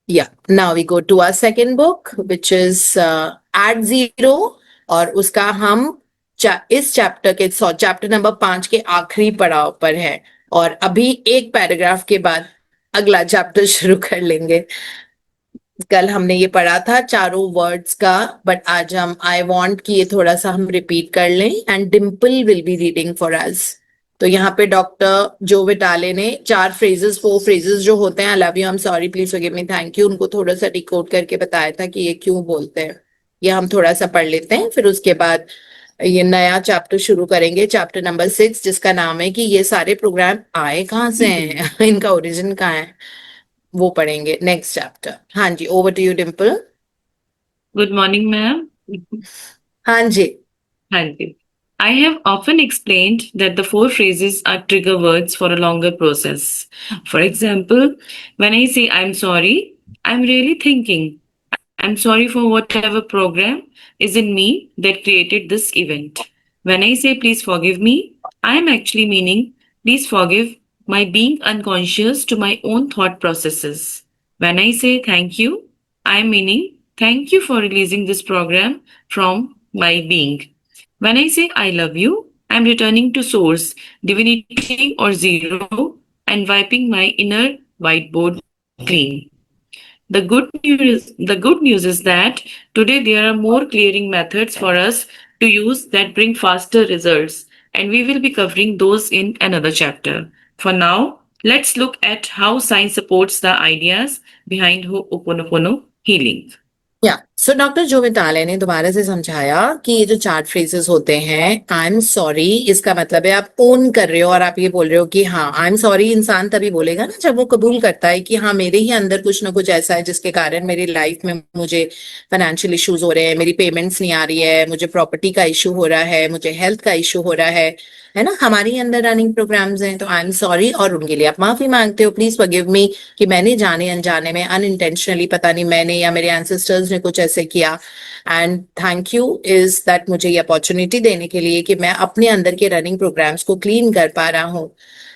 Yeah, now we go to our second book, which is At Zero, और उसका हम इस चैप्टर के चैप्टर नंबर 5 के आखिरी पड़ाव पर है, और अभी एक पैराग्राफ के बाद अगला चैप्टर शुरू कर लेंगे। कल हमने ये पढ़ा था चारों वर्ड्स का, बट आज हम आई वांट कि ये थोड़ा सा हम रिपीट कर लें, and Dimple will be reading for us. तो यहाँ पे डॉक्टर जो विटाले ने 4 फ्रेजेस जो होते हैं, I love you, I am sorry, please forgive me, thank you, उनको थोड़ा सा डिकोड करके बताया था कि ये क्यों बोलते हैं। ये हम थोड़ा सा पढ़ लेते हैं, फिर उसके बाद ये नया चैप्टर शुरू करेंगे, चैप्टर नंबर 6, जिसका नाम है कि ये सारे प्रोग्राम आए कहाँ से हैं इनका ओरिजिन कहाँ है, वो पढ़ेंगे नेक्स्ट चैप्टर। हाँ जी, over to you Dimple. Good morning, ma'am. हाँ जी। Hanji. I have often explained that the 4 phrases are trigger words for a longer process. For example, when I say I'm sorry, I'm really thinking I'm sorry for whatever program is in me that created this event. When I say please forgive me, I am actually meaning please forgive my being unconscious to my own thought processes. When I say thank you, I am meaning thank you for releasing this program from my being. When I say I love you, I am returning to source, divinity or zero, and wiping my inner whiteboard clean. The good news is that today there are more clearing methods for us to use that bring faster results, and we will be covering those in another chapter. For now, let's look at how science supports the ideas behind Ho'oponopono healing. या so doctor जो मिताले ने दोबारा से समझाया कि ये जो 4 phrases होते हैं, आई एम सॉरी, इसका मतलब है आप ओन कर रहे हो और आप ये बोल रहे हो कि हाँ आई एम सॉरी। इंसान तभी बोलेगा ना जब वो कबूल करता है कि हाँ मेरे ही अंदर कुछ ना कुछ ऐसा है जिसके कारण मेरी लाइफ में मुझे फाइनेंशियल इश्यूज हो रहे हैं, मेरी पेमेंट्स नहीं आ रही है, मुझे प्रॉपर्टी का इशू हो रहा है, मुझे हेल्थ का इशू हो रहा है ना, हमारी अंदर रनिंग प्रोग्राम्स हैं। तो आई एम सॉरी, और उनके लिए आप माफी मांगते हो, प्लीज फॉरगिव मी कि मैंने जाने अनजाने में अनइंटेंशनली, पता नहीं मैंने या मेरे एंसेस्टर्स ने कुछ ऐसे किया, and thank you is that मुझे ये अपॉर्चुनिटी देने के लिए कि मैं अपने अंदर के रनिंग प्रोग्राम्स को क्लीन कर पा रहा हूँ।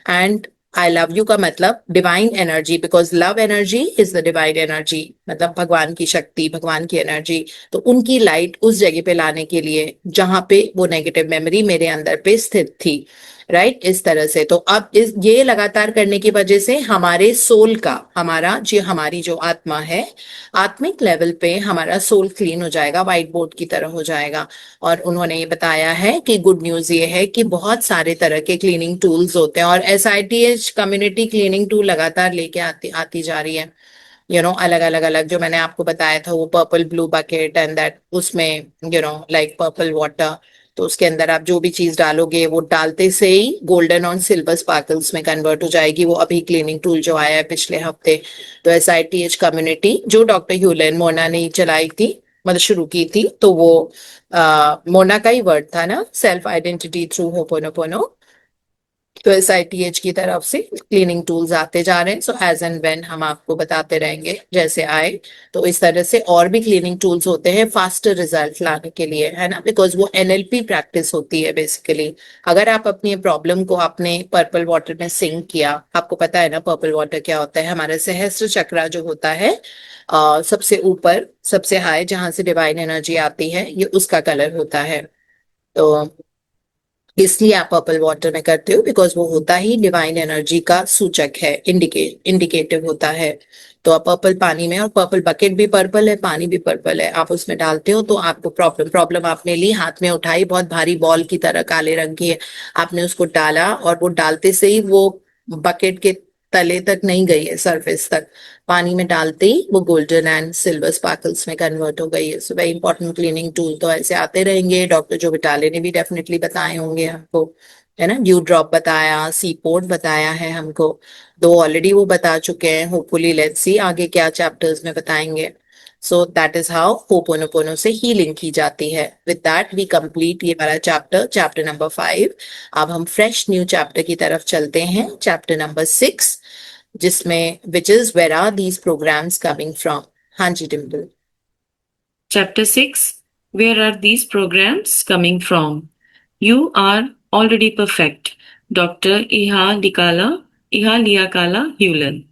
एंड आई लव यू का मतलब divine energy, because love energy is the divine energy, मतलब भगवान की शक्ति, भगवान की एनर्जी। तो उनकी लाइट उस जगह पे लाने के लिए जहां पे वो नेगेटिव मेमोरी मेरे अंदर पे स्थित थी, राइट, इस तरह से। तो अब इस ये लगातार करने की वजह से हमारे सोल का, हमारी जो आत्मा है, आत्मिक लेवल पे हमारा सोल क्लीन हो जाएगा, व्हाइट बोर्ड की तरह हो जाएगा। और उन्होंने ये बताया है कि गुड न्यूज ये है कि बहुत सारे तरह के क्लीनिंग टूल्स होते हैं, और SITH कम्युनिटी क्लीनिंग टूल लगातार लेके आती जा रही है। अलग अलग अलग जो मैंने आपको बताया था, वो purple blue bucket and that, उसमें लाइक पर्पल वाटर, तो उसके अंदर आप जो भी चीज डालोगे वो डालते से ही गोल्डन और सिल्वर स्पार्कल्स में कन्वर्ट हो जाएगी। वो अभी क्लीनिंग टूल जो आया है पिछले हफ्ते, तो SITH कम्युनिटी जो डॉक्टर ह्यूलेन मोना ने चलाई थी, मतलब शुरू की थी, तो वो मोना का ही वर्ड था ना, सेल्फ आइडेंटिटी थ्रू होपोनोपोनो। तो SITH की तरफ से क्लीनिंग टूल्स आते जा रहे हैं, सो एज एंड व्हेन हम आपको बताते रहेंगे जैसे आए। तो इस तरह से और भी क्लीनिंग टूल्स होते हैं फास्टर रिजल्ट लाने के लिए, है ना, बिकॉज वो NLP प्रैक्टिस होती है बेसिकली। अगर आप अपनी प्रॉब्लम को आपने पर्पल वाटर में सिंक किया, आपको पता है ना पर्पल वाटर क्या होता है, हमारा सहस्त्र चक्र जो होता है, सबसे ऊपर सबसे हाई जहां से डिवाइन एनर्जी आती है, ये उसका कलर होता है। तो इसलिए आप पर्पल वाटर में करते हो, बिकॉज वो होता ही डिवाइन एनर्जी का सूचक है, इंडिकेटिव होता है। तो आप पर्पल पानी में, और पर्पल बकेट भी पर्पल है, पानी भी पर्पल है, आप उसमें डालते हो तो आपको प्रॉब्लम आपने ली, हाथ में उठाई, बहुत भारी बॉल की तरह काले रंग की है, आपने उसको डाला, और वो डालते से ही वो बकेट के तले तक नहीं गई है, सरफेस तक, पानी में डालते ही वो गोल्डन एंड सिल्वर स्पार्कल्स में कन्वर्ट हो गई है। So very important cleaning tool. तो ऐसे आते रहेंगे, डॉक्टर जो विटाले ने भी डेफिनेटली बताए होंगे हमको, है ना, ड्यू ड्रॉप बताया, सी पोर्ट बताया है हमको, 2 ऑलरेडी वो बता चुके हैं, होपफुली लेट्स सी आगे क्या चैप्टर्स में बताएंगे। So that is how ho'oponopono से हीलिंग की जाती है। विद दैट वी कंप्लीट ये वाला चैप्टर, चैप्टर नंबर 5। अब हम फ्रेश न्यू चैप्टर की तरफ चलते हैं, चैप्टर नंबर 6, जिसमें which is where are these programs coming from. हाँ जी Dimple. Chapter 6. Where are these programs coming from? You are already perfect. Dr. Iha Liakala Hewlin.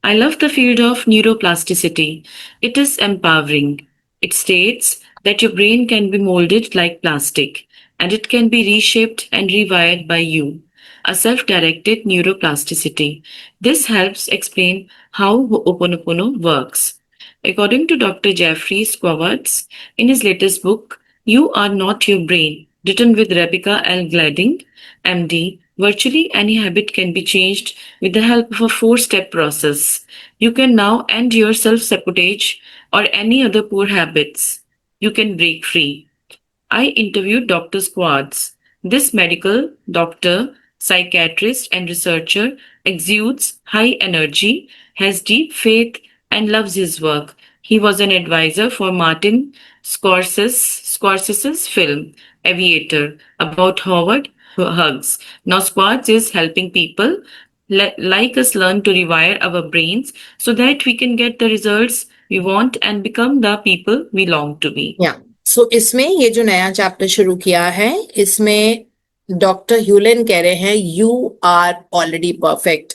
I love the field of neuroplasticity. It is empowering. It states that your brain can be molded like plastic and it can be reshaped and rewired by you. A self directed neuroplasticity. This helps explain how Ho'oponopono works. According to Dr. Jeffrey Squawards, in his latest book, You Are Not Your Brain, written with Rebecca L. Glading, MD, virtually any habit can be changed with the help of a four-step process. You can now end your self-sabotage or any other poor habits. You can break free. I interviewed Dr. Squads. This medical doctor, psychiatrist, and researcher exudes high energy, has deep faith, and loves his work. He was an advisor for Martin Scorsese's film Aviator about Howard Hughes. Now, Squads is helping people like us learn to rewire our brains so that we can get the results we want and become the people we long to be. या सो इसमें ये जो नया chapter शुरू किया है, इसमें doctor ह्यूलेन कह रहे हैं यू आर ऑलरेडी परफेक्ट.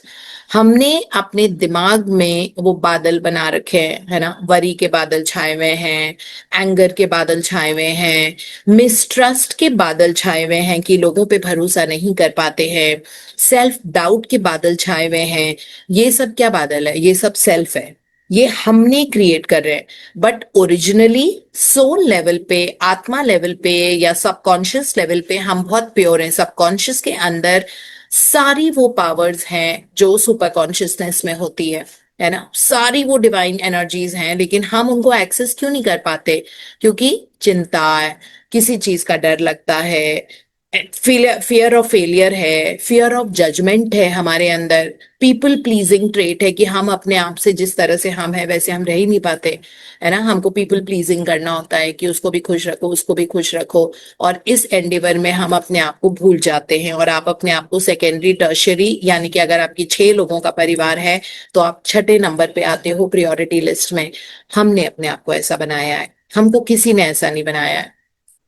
हमने अपने दिमाग में वो बादल बना रखे हैं, है ना, वरी के बादल छाए हुए हैं, एंगर के बादल छाए हुए हैं, मिसट्रस्ट के बादल छाए हुए हैं कि लोगों पे भरोसा नहीं कर पाते हैं, सेल्फ डाउट के बादल छाए हुए हैं. ये सब क्या बादल है? ये सब सेल्फ है, ये हमने क्रिएट कर रहे हैं. बट ओरिजिनली सोल लेवल पे, आत्मा लेवल पे या सबकॉन्शियस लेवल पे हम बहुत प्योर हैं. सबकॉन्शियस के अंदर सारी वो पावर्स हैं जो सुपर कॉन्शियसनेस में होती है ना, सारी वो डिवाइन एनर्जीज हैं, लेकिन हम उनको एक्सेस क्यों नहीं कर पाते? क्योंकि चिंता है, किसी चीज का डर लगता है, फियर ऑफ फेलियर है, फियर ऑफ जजमेंट है हमारे अंदर, पीपल प्लीजिंग ट्रेट है कि हम अपने आप से जिस तरह से हम है वैसे हम रह ही नहीं पाते, है ना. हमको पीपल प्लीजिंग करना होता है कि उसको भी खुश रखो, उसको भी खुश रखो, और इस एंडेवर में हम अपने आप को भूल जाते हैं. और आप अपने आप को सेकेंडरी, टर्शरी, यानी कि अगर आपकी 6 लोगों का परिवार है तो आप 6ठे नंबर पे आते हो प्रायोरिटी लिस्ट में. हमने अपने आप को ऐसा बनाया है, हमको किसी ने ऐसा नहीं बनाया है.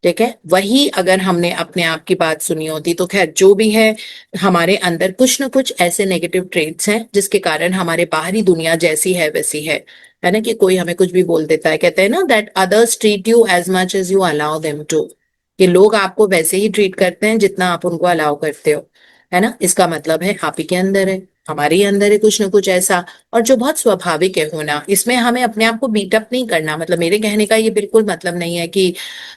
ठीक है, वही अगर हमने अपने आप की बात सुनी होती तो खैर जो भी है, हमारे अंदर कुछ ना कुछ ऐसे नेगेटिव ट्रेट्स हैं जिसके कारण हमारे बाहरी दुनिया जैसी है वैसी है ना. कि कोई हमें कुछ भी बोल देता है, कहते हैं ना that others treat you as much as you allow them to, कि लोग आपको वैसे ही ट्रीट करते हैं जितना आप उनको अलाउ करते हो, है ना. इसका मतलब है आप ही के अंदर है, हमारे ही अंदर है कुछ ना कुछ ऐसा, और जो बहुत स्वाभाविक है होना. इसमें हमें अपने आप को बीटअप नहीं करना. मतलब मेरे कहने का ये बिल्कुल मतलब नहीं है कि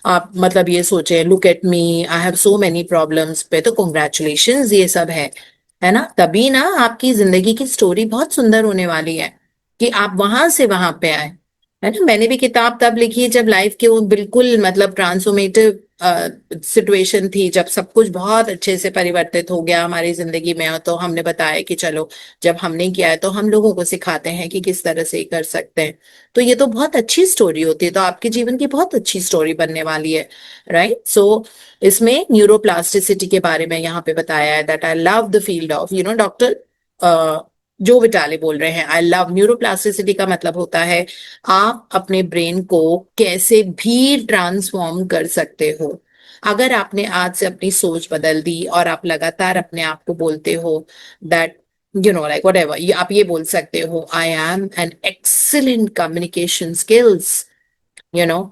आप मतलब ये सोचे look at me, I have so many problems, पे तो कॉन्ग्रेचुलेशंस, ये सब है ना. तभी ना आपकी जिंदगी की स्टोरी बहुत सुंदर होने वाली है कि आप वहां से वहां पे आए, है ना. मैंने भी किताब तब लिखी है जब लाइफ के वो बिल्कुल मतलब ट्रांसफॉर्मेटिव सिचुएशन थी, जब सब कुछ बहुत अच्छे से परिवर्तित हो गया हमारी जिंदगी में. और तो हमने बताया कि चलो जब हमने किया है तो हम लोगों को सिखाते हैं कि किस तरह से कर सकते हैं. तो ये तो बहुत अच्छी स्टोरी होती है, तो आपके जीवन की बहुत अच्छी स्टोरी बनने वाली है, राइट. सो इसमें न्यूरोप्लास्टिसिटी के बारे में यहाँ पे बताया है that I love the field of doctor जो विटाले बोल रहे हैं. आई लव न्यूरोप्लास्टिसिटी का मतलब होता है आप अपने ब्रेन को कैसे भी ट्रांसफॉर्म कर सकते हो. अगर आपने आज से अपनी सोच बदल दी और आप लगातार अपने आप को बोलते हो दैट लाइक वट एवर, आप ये बोल सकते हो I am an excellent communication skills,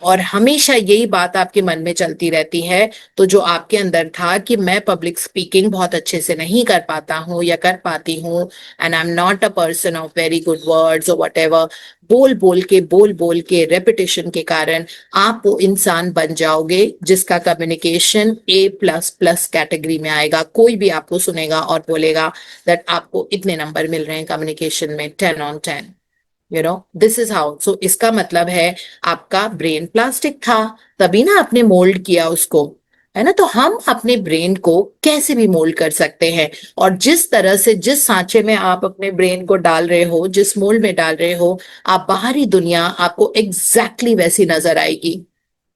और हमेशा यही बात आपके मन में चलती रहती है. तो जो आपके अंदर था कि मैं पब्लिक स्पीकिंग बहुत अच्छे से नहीं कर पाता हूँ या कर पाती हूँ, and I am not a person of very good words और वट एवर, बोल बोल के रेपिटेशन के कारण आप वो इंसान बन जाओगे जिसका कम्युनिकेशन A++ कैटेगरी में आएगा. कोई भी आपको सुनेगा और बोलेगा दैट आपको इतने नंबर मिल रहे हैं कम्युनिकेशन में, 10 on 10. This is how. So इसका मतलब है आपका ब्रेन प्लास्टिक था, तभी ना आपने मोल्ड किया उसको, है ना. तो हम अपने ब्रेन को कैसे भी मोल्ड कर सकते हैं, और जिस तरह से, जिस सांचे में आप अपने ब्रेन को डाल रहे हो, जिस मोल्ड में डाल रहे हो, आप बाहरी दुनिया आपको एग्जैक्टली वैसी नजर आएगी.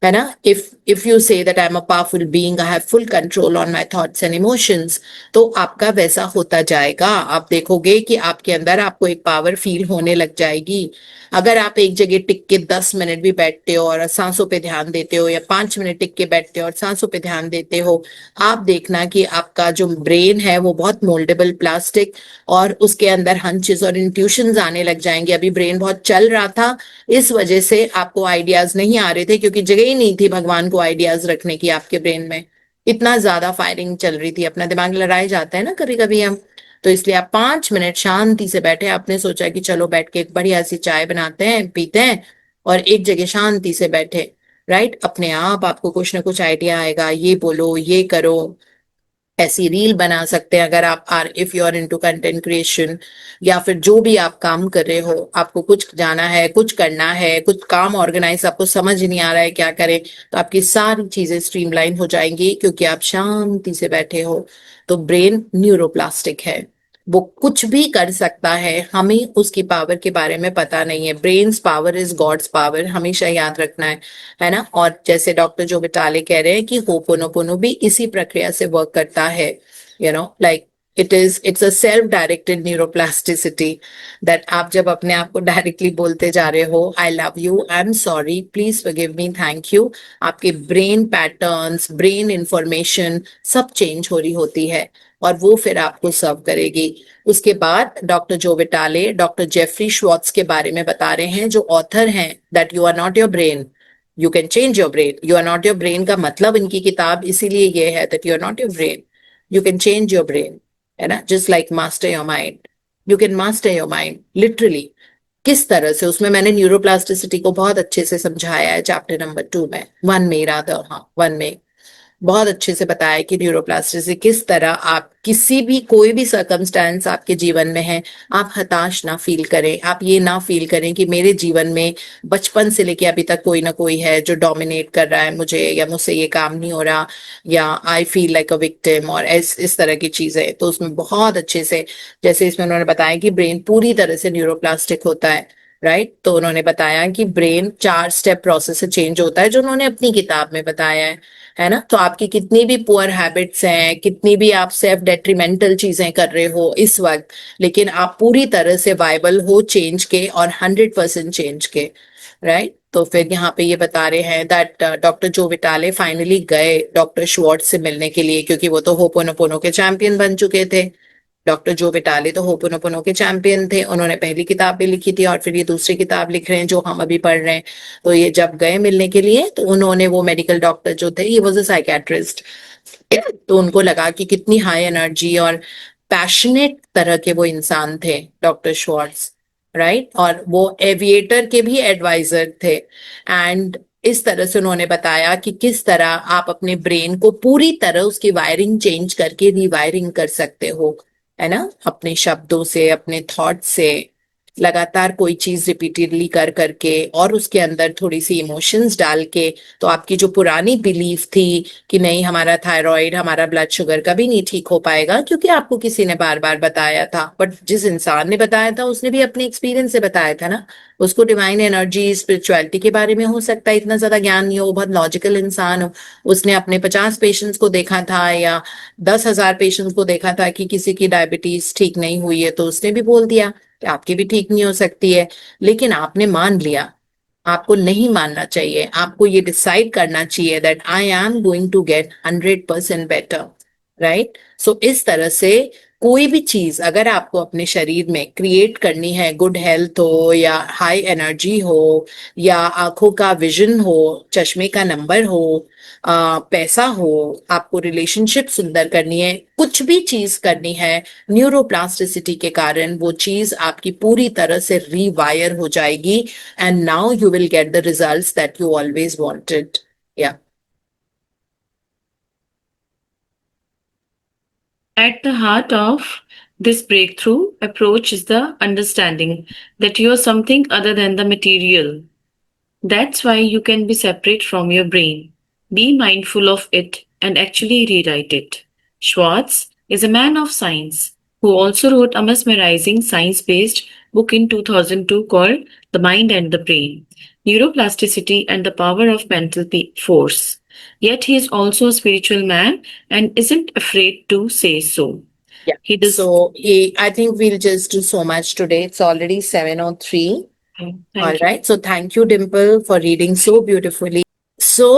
है ना? If you say that I am a powerful being, I have full control on my thoughts and emotions, तो आपका वैसा होता जाएगा। आप देखोगे कि आपके अंदर आपको एक पावर फील होने लग जाएगी। अगर आप एक जगह टिक के 10 मिनट भी बैठते हो और सांसों पे ध्यान देते हो, या 5 मिनट टिक के बैठते हो और सांसों पे ध्यान देते हो, आप देखना कि आपका जो ब्रेन है वो बहुत मोल्डेबल प्लास्टिक, और उसके अंदर हंचेस और इंट्यूशंस आने लग जाएंगे। अभी ब्रेन बहुत चल रहा था, इस वजह से आपको आइडियाज नहीं आ रहे थे, क्योंकि जगह ही नहीं थी भगवान को आइडियाज रखने की आपके ब्रेन में। इतना ज्यादा फायरिंग चल रही थी, अपना दिमाग लड़ाए जाता है ना कभी कभी हम। तो इसलिए आप 5 मिनट शांति से बैठे, आपने सोचा कि चलो बैठ के एक बढ़िया सी चाय बनाते हैं, पीते हैं, और एक जगह शांति से बैठे, राइट? अपने आप आपको कुछ ना कुछ आइडिया आएगा, ये बोलो, ये करो। ऐसी रील बना सकते हैं अगर आप are if you are into content creation, या फिर जो भी आप काम कर रहे हो, आपको कुछ जाना है, कुछ करना है, कुछ काम ऑर्गेनाइज, आपको समझ नहीं आ रहा है क्या करें, तो आपकी सारी चीजें स्ट्रीमलाइन हो जाएंगी, क्योंकि आप शांति से बैठे हो। तो ब्रेन न्यूरोप्लास्टिक है, वो कुछ भी कर सकता है, हमें उसकी पावर के बारे में पता नहीं है। Brain's power is God's power, हमेशा याद रखना है ना? और जैसे डॉक्टर जो बिटाले कह रहे हैं कि होपोनोपोनो भी इसी प्रक्रिया से वर्क करता है, like it's a self directed neuroplasticity, that आप जब अपने आप को डायरेक्टली बोलते जा रहे हो, I love you, I am sorry, please forgive me, thank you, आपके ब्रेन पैटर्न्स, ब्रेन इंफॉर्मेशन सब चेंज हो रही होती है, और वो फिर आपको सर्व करेगी। उसके बाद डॉक्टर जो विटाले डॉक्टर जेफरी श्वार्ट्ज के बारे में बता रहे हैं, जो ऑथर हैं, that you are not your brain, you can change your brain. You are not your brain का मतलब इनकी किताब इसीलिए ये है, that you are not your brain, you can change your brain, है ना? Just like master your mind, you can master your mind literally. किस तरह से, उसमें मैंने न्यूरोप्लास्टिसिटी को बहुत अच्छे से समझाया है चैप्टर नंबर 2 में, 1 में, राधा, हाँ 1 में बहुत अच्छे से बताया कि न्यूरोप्लास्टिसिटी किस तरह आप किसी भी कोई भी सर्कमस्टेंस आपके जीवन में है, आप हताश ना फील करें, आप ये ना फील करें कि मेरे जीवन में बचपन से लेके अभी तक कोई ना कोई है जो डोमिनेट कर रहा है मुझे, या मुझसे ये काम नहीं हो रहा, या I feel like a victim, और इस तरह की चीजें। तो उसमें बहुत अच्छे से, जैसे इसमें उन्होंने बताया कि ब्रेन पूरी तरह से न्यूरोप्लास्टिक होता है, राइट? तो उन्होंने बताया कि ब्रेन 4 स्टेप प्रोसेस से चेंज होता है, जो उन्होंने अपनी किताब में बताया है ना? तो आपकी कितनी भी पुअर हैबिट्स हैं, कितनी भी आप सेल्फ डेट्रीमेंटल चीजें कर रहे हो इस वक्त, लेकिन आप पूरी तरह से वाइबल हो चेंज के, और 100% चेंज के, राइट? तो फिर यहाँ पे ये बता रहे हैं दैट डॉक्टर जो विटाले फाइनली गए डॉक्टर श्वार्ट्ज से मिलने के लिए, क्योंकि वो तो होपोनोपोनो के चैंपियन बन चुके थे। डॉक्टर जो विटाले तो होपोनोपोनो के चैंपियन थे, उन्होंने पहली किताब भी लिखी थी, और फिर ये दूसरी किताब लिख रहे हैं जो हम अभी पढ़ रहे हैं। तो ये जब गए मिलने के लिए, तो उन्होंने, वो मेडिकल डॉक्टर जो थे, ये वॉज अ साइकेट्रिस्ट, तो उनको लगा कि कितनी हाई एनर्जी और पैशनेट तरह के वो इंसान थे डॉक्टर श्वार्ट्ज, राइट? और वो एविएटर के भी एडवाइजर थे। एंड इस तरह से उन्होंने बताया कि किस तरह आप अपने ब्रेन को पूरी तरह उसकी वायरिंग चेंज करके रीवायरिंग कर सकते हो, है ना? अपने शब्दों से, अपने थॉट से, लगातार कोई चीज रिपीटेडली कर करके, और उसके अंदर थोड़ी सी इमोशंस डाल के। तो आपकी जो पुरानी बिलीफ थी कि नहीं हमारा थायराइड, हमारा ब्लड शुगर कभी नहीं ठीक हो पाएगा, क्योंकि आपको किसी ने बार बार बताया था, बट जिस इंसान ने बताया था उसने भी अपने एक्सपीरियंस से बताया था ना। उसको डिवाइन एनर्जी, स्पिरिचुअलिटी के बारे में हो सकता है इतना ज्यादा ज्ञान नहीं हो, बहुत लॉजिकल इंसान हो, उसने अपने 50 पेशेंट्स को देखा था, या 10,000 पेशेंट्स को देखा था कि किसी की डायबिटीज ठीक नहीं हुई है, तो उसने भी बोल दिया कि आपकी भी ठीक नहीं हो सकती है। लेकिन आपने मान लिया, आपको नहीं मानना चाहिए, आपको ये डिसाइड करना चाहिए that I am going to get 100% better, right? So इस तरह से कोई भी चीज अगर आपको अपने शरीर में क्रिएट करनी है, गुड हेल्थ हो, या हाई एनर्जी हो, या आंखों का विजन हो, चश्मे का नंबर हो, पैसा हो, आपको रिलेशनशिप सुंदर करनी है, कुछ भी चीज करनी है, न्यूरोप्लास्टिसिटी के कारण वो चीज आपकी पूरी तरह से रीवायर हो जाएगी, and now you will get the results that you always wanted. Yeah. At the heart of this breakthrough approach is the understanding that you are something other than the material. That's why you can be separate from your brain. Be mindful of it and actually rewrite it. Schwartz is a man of science who also wrote a mesmerizing science based book in 2002 called The Mind and the Brain. neuroplasticity, and the power of mental force. Yet he is also a spiritual man and isn't afraid to say so. Yeah. He does. So I think we'll just do so much today. It's already 7:03. Thank All you. right. So thank you, Dimple, for reading so beautifully. So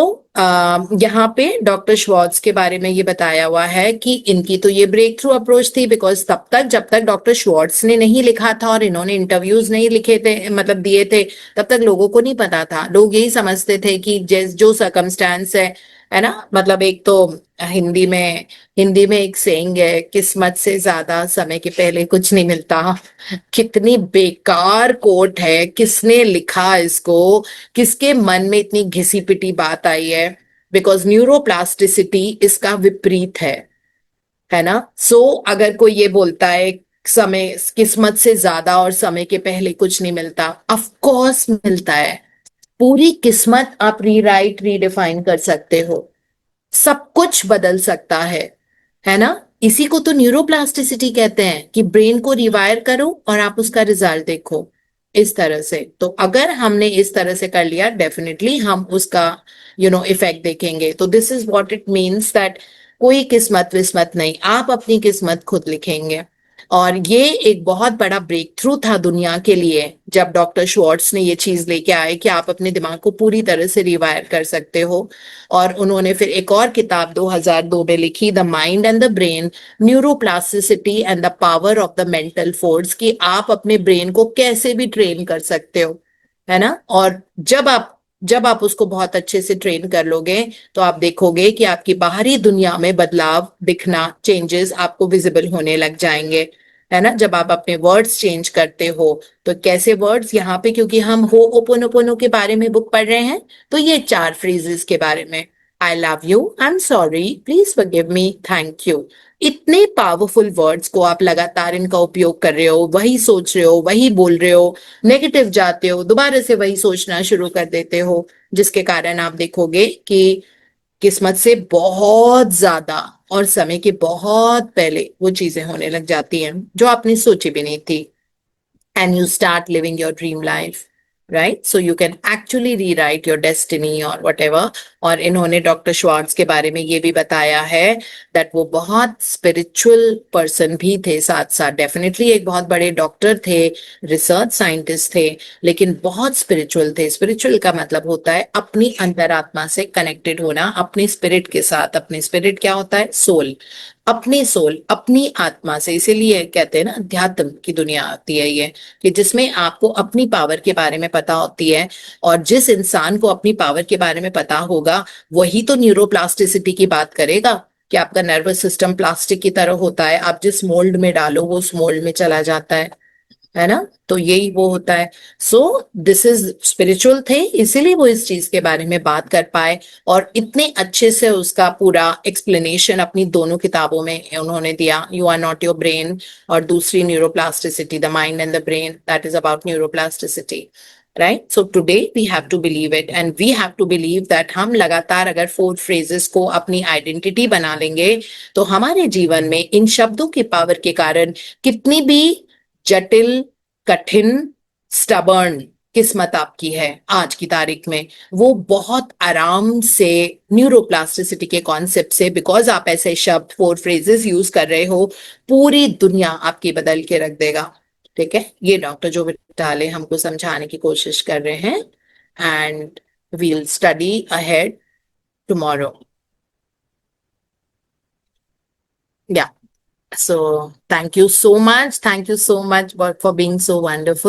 यहाँ पे doctor Schwarz के बारे में ये बताया हुआ है कि इनकी तो ये ब्रेक थ्रू अप्रोच थी, बिकॉज तब तक जब तक डॉक्टर श्वार्ट्ज ने नहीं लिखा था और इन्होंने इंटरव्यूज नहीं लिखे थे, मतलब दिए थे, तब तक लोगों को नहीं पता था। लोग यही समझते थे कि जो सर्कमस्टांस है ना, मतलब एक तो हिंदी में एक सेइंग है, किस्मत से ज्यादा समय के पहले कुछ नहीं मिलता। कितनी बेकार कोट है, किसने लिखा इसको, किसके मन में इतनी घिसी पिटी बात आई है? बिकॉज न्यूरोप्लास्टिसिटी इसका विपरीत है ना। सो अगर कोई ये बोलता है समय किस्मत से ज्यादा और समय के पहले कुछ नहीं मिलता, ऑफ कोर्स मिलता है। पूरी किस्मत आप रीडिफाइन कर सकते हो, सब कुछ बदल सकता है ना। इसी को तो न्यूरोप्लास्टिसिटी कहते हैं कि ब्रेन को रिवायर करो और आप उसका रिजल्ट देखो इस तरह से। तो अगर हमने इस तरह से कर लिया, डेफिनेटली हम उसका इफेक्ट देखेंगे। तो this is what it means that कोई किस्मत विस्मत नहीं, आप अपनी किस्मत खुद लिखेंगे। और ये एक बहुत बड़ा ब्रेक थ्रू था दुनिया के लिए जब डॉक्टर श्वार्ट्ज ने ये चीज लेके आए कि आप अपने दिमाग को पूरी तरह से रिवायर कर सकते हो। और उन्होंने फिर एक और किताब 2002 में लिखी, the mind and the brain, neuroplasticity and the power of the mental force, कि आप अपने ब्रेन को कैसे भी ट्रेन कर सकते हो, है ना। और जब आप उसको बहुत अच्छे से ट्रेन कर लोगे तो आप देखोगे कि आपकी बाहरी दुनिया में बदलाव दिखना, चेंजेस आपको विजिबल होने लग जाएंगे, है ना। जब आप अपने वर्ड्स चेंज करते हो, तो कैसे वर्ड्स यहाँ पे, क्योंकि हम हो ओपोनोपोनो के बारे में बुक पढ़ रहे हैं, तो ये 4 फ्रेजेस के बारे में, I love you, I am sorry, please forgive me, thank you. इतने पावरफुल वर्ड्स को आप लगातार इनका उपयोग कर रहे हो, वही सोच रहे हो, वही बोल रहे हो, नेगेटिव जाते हो, दोबारा से वही सोचना शुरू कर देते हो, जिसके कारण आप देखोगे कि किस्मत से बहुत ज्यादा और समय के बहुत पहले वो चीजें होने लग जाती हैं जो आपने सोची भी नहीं थी। And you start living your dream life, right? So you can actually rewrite your destiny or whatever. और इन्होंने डॉक्टर श्वार्ट्ज के बारे में ये भी बताया है दैट वो बहुत स्पिरिचुअल पर्सन भी थे, साथ साथ डेफिनेटली एक बहुत बड़े डॉक्टर थे, रिसर्च साइंटिस्ट थे, लेकिन बहुत स्पिरिचुअल थे। स्पिरिचुअल का मतलब होता है अपनी अंतरात्मा से कनेक्टेड होना, अपनी स्पिरिट के साथ। अपनी स्पिरिट क्या होता है? सोल। अपनी सोल, अपनी आत्मा से, इसीलिए कहते हैं ना अध्यात्म की दुनिया आती है ये, कि जिसमें आपको अपनी पावर के बारे में पता होती है। और जिस इंसान को अपनी पावर के बारे में पता होगा वही तो न्यूरोप्लास्टिसिटी की बात करेगा, कि आपका नर्वस सिस्टम प्लास्टिक की तरह होता है, आप जिस मोल्ड में डालो वो उस मोल्ड में चला जाता है ना। तो यही वो होता है। सो दिस इज स्पिरिचुअल थे, इसीलिए वो इस चीज के बारे में बात कर पाए और इतने अच्छे से उसका पूरा एक्सप्लेनेशन अपनी दोनों किताबों में उन्होंने दिया, you are not your brain, और दूसरी neuroplasticity, the mind and the brain, that is about neuroplasticity, right. So today we have to believe it and we have to believe that हम लगातार अगर 4 फ्रेजेस को अपनी आइडेंटिटी बना लेंगे तो हमारे जीवन में इन शब्दों की पावर के कारण कितनी भी जटिल, कठिन, स्टबर्न किस्मत आपकी है आज की तारीख में, वो बहुत आराम से न्यूरोप्लास्टिसिटी के कॉन्सेप्ट से, बिकॉज आप ऐसे शब्द 4 फ्रेजेस यूज कर रहे हो, पूरी दुनिया आपकी बदल के रख देगा। ठीक है, ये डॉक्टर जो विटाले हमको समझाने की कोशिश कर रहे हैं। And we'll study ahead tomorrow. Yeah, so thank you so much for being so wonderful.